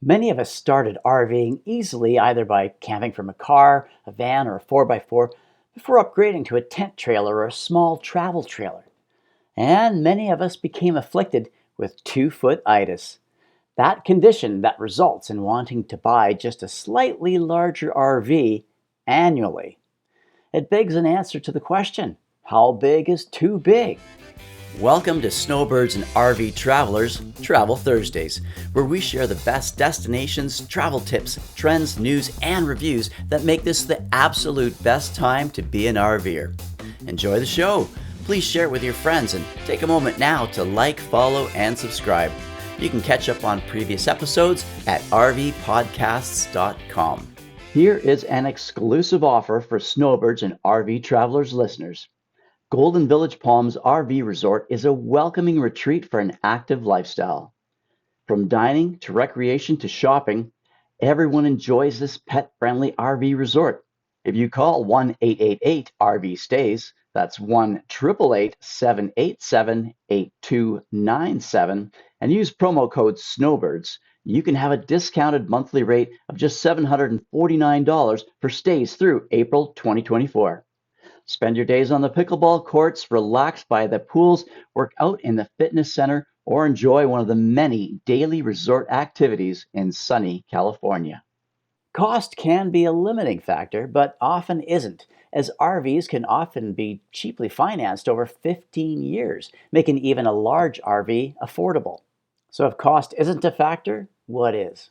Many of us started RVing easily either by camping from a car, a van, or a 4x4 before upgrading to a tent trailer or a small travel trailer. And many of us became afflicted with 2-foot itis, that condition that results in wanting to buy just a slightly larger RV annually. It begs an answer to the question, how big is too big? Welcome to Snowbirds and RV Travelers Travel Thursdays, where we share the best destinations, travel tips, trends, news, and reviews that make this the absolute best time to be an RVer. Enjoy the show. Please share it with your friends and take a moment now to like, follow, and subscribe. You can catch up on previous episodes at rvpodcasts.com. Here is an exclusive offer for Snowbirds and RV Travelers listeners. Golden Village Palms RV Resort is a welcoming retreat for an active lifestyle. From dining to recreation to shopping, everyone enjoys this pet-friendly RV resort. If you call 1-888-RV-STAYS, that's 1-888-787-8297, and use promo code SNOWBIRDS, you can have a discounted monthly rate of just $749 for stays through April 2024. Spend your days on the pickleball courts, relax by the pools, work out in the fitness center, or enjoy one of the many daily resort activities in sunny California. Cost can be a limiting factor, but often isn't, as RVs can often be cheaply financed over 15 years, making even a large RV affordable. So if cost isn't a factor, what is?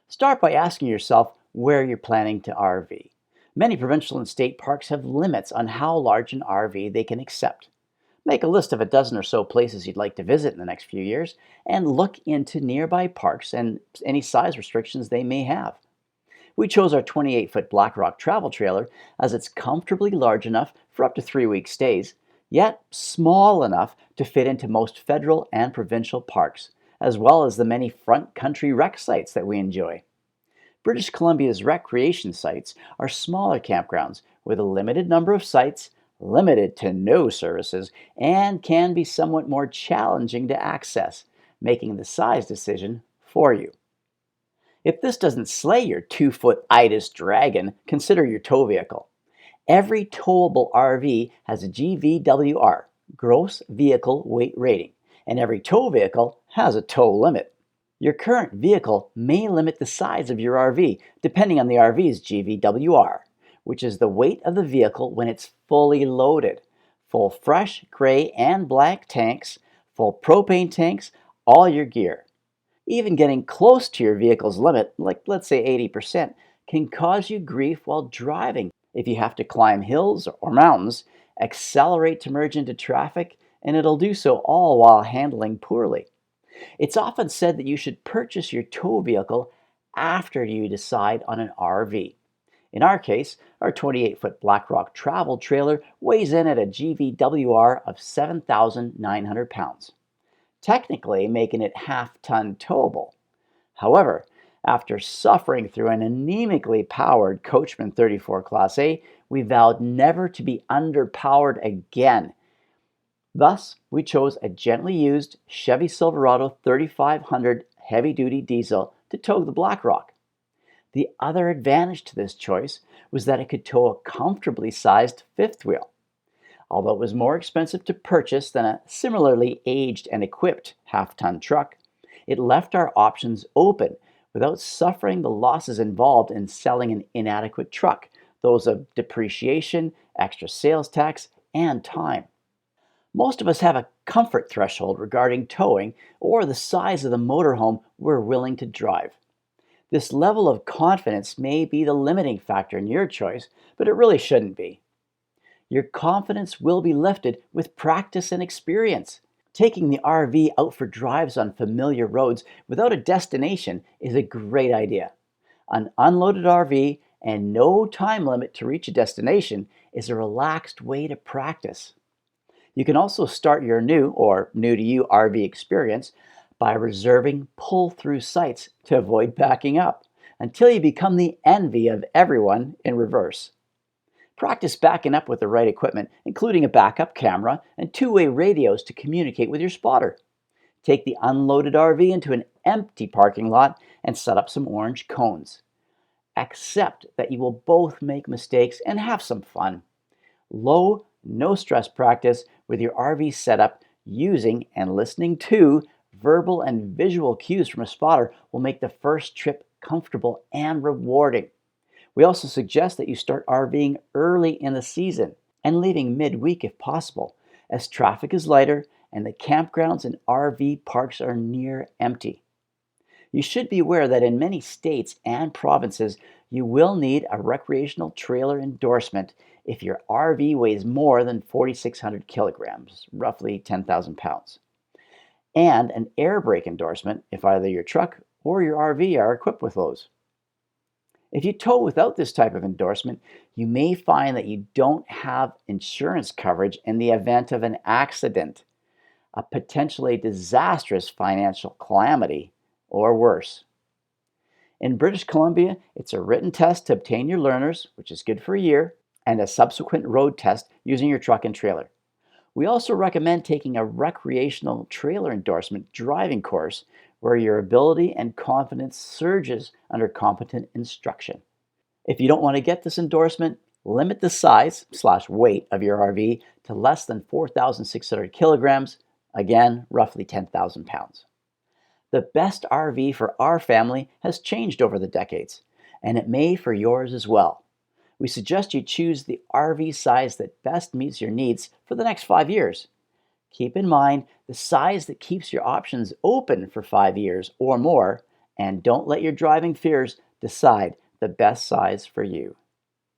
Start by asking yourself where you're planning to RV. Many provincial and state parks have limits on how large an RV they can accept. Make a list of a dozen or so places you'd like to visit in the next few years and look into nearby parks and any size restrictions they may have. We chose our 28-foot BlackRock travel trailer as it's comfortably large enough for up to 3-week stays, yet small enough to fit into most federal and provincial parks, as well as the many front country rec sites that we enjoy. British Columbia's recreation sites are smaller campgrounds with a limited number of sites, limited to no services, and can be somewhat more challenging to access, making the size decision for you. If this doesn't slay your 2-foot itis dragon, consider your tow vehicle. Every towable RV has a GVWR, gross vehicle weight rating, and every tow vehicle has a tow limit. Your current vehicle may limit the size of your RV, depending on the RV's GVWR, which is the weight of the vehicle when it's fully loaded. Full fresh, gray, and black tanks, full propane tanks, all your gear. Even getting close to your vehicle's limit, like let's say 80%, can cause you grief while driving if you have to climb hills or mountains, accelerate to merge into traffic, and it'll do so all while handling poorly. It's often said that you should purchase your tow vehicle after you decide on an RV. In our case, our 28-foot BlackRock travel trailer weighs in at a GVWR of 7,900 pounds, technically making it half-ton towable. However, after suffering through an anemically powered Coachman 34 Class A, we vowed never to be underpowered again. Thus, we chose a gently used Chevy Silverado 3500 heavy-duty diesel to tow the BlackRock. The other advantage to this choice was that it could tow a comfortably sized fifth wheel. Although it was more expensive to purchase than a similarly aged and equipped half-ton truck, it left our options open without suffering the losses involved in selling an inadequate truck, those of depreciation, extra sales tax, and time. Most of us have a comfort threshold regarding towing or the size of the motorhome we're willing to drive. This level of confidence may be the limiting factor in your choice, but it really shouldn't be. Your confidence will be lifted with practice and experience. Taking the RV out for drives on familiar roads without a destination is a great idea. An unloaded RV and no time limit to reach a destination is a relaxed way to practice. You can also start your new or new-to-you RV experience by reserving pull-through sites to avoid backing up until you become the envy of everyone in reverse. Practice backing up with the right equipment, including a backup camera and two-way radios to communicate with your spotter. Take the unloaded RV into an empty parking lot and set up some orange cones. Accept that you will both make mistakes and have some fun. Low, no stress practice with your RV setup using and listening to verbal and visual cues from a spotter will make the first trip comfortable and rewarding. We also suggest that you start RVing early in the season and leaving midweek if possible, as traffic is lighter and the campgrounds and RV parks are near empty. You should be aware that in many states and provinces, you will need a recreational trailer endorsement if your RV weighs more than 4,600 kilograms, roughly 10,000 pounds, and an air brake endorsement if either your truck or your RV are equipped with those. If you tow without this type of endorsement, you may find that you don't have insurance coverage in the event of an accident, a potentially disastrous financial calamity, or worse. In British Columbia, it's a written test to obtain your learners, which is good for a year, and a subsequent road test using your truck and trailer. We also recommend taking a recreational trailer endorsement driving course where your ability and confidence surges under competent instruction. If you don't want to get this endorsement, limit the size/weight of your RV to less than 4,600 kilograms, again, roughly 10,000 pounds. The best RV for our family has changed over the decades, and it may for yours as well. We suggest you choose the RV size that best meets your needs for the next 5 years. Keep in mind the size that keeps your options open for 5 years or more, and don't let your driving fears decide the best size for you.